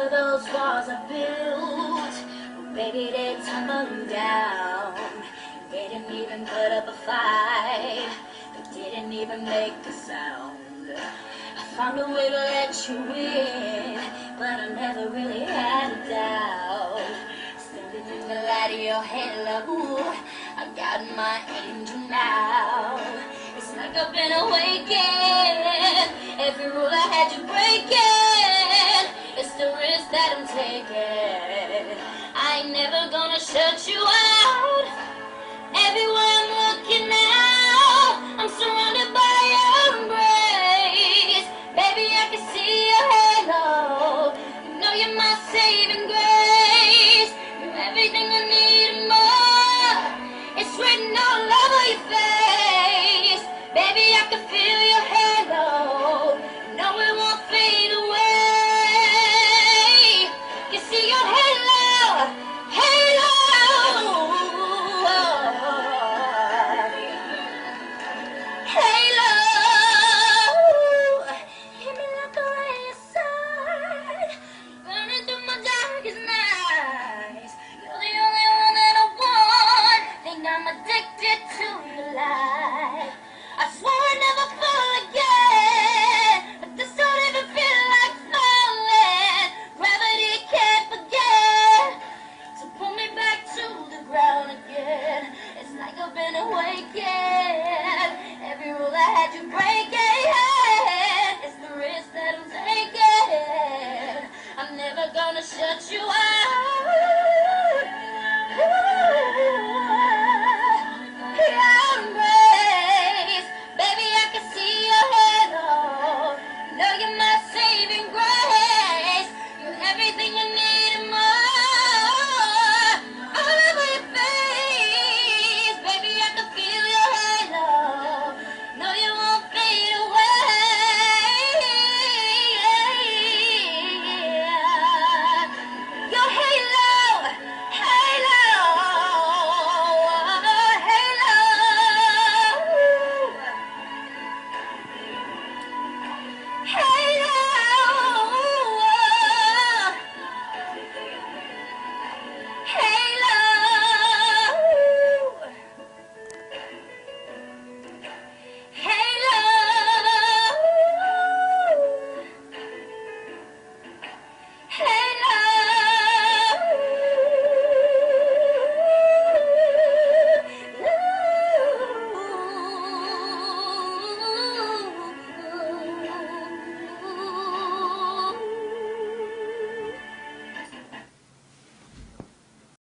those walls I built, well, baby, they tumbling down. They didn't even put up a fight, they didn't even make a sound. I found a way to let you in, but I never really had a doubt. Standing in the light of your halo, I got my angel now. It's like I've been awakened, every rule I had you breaking.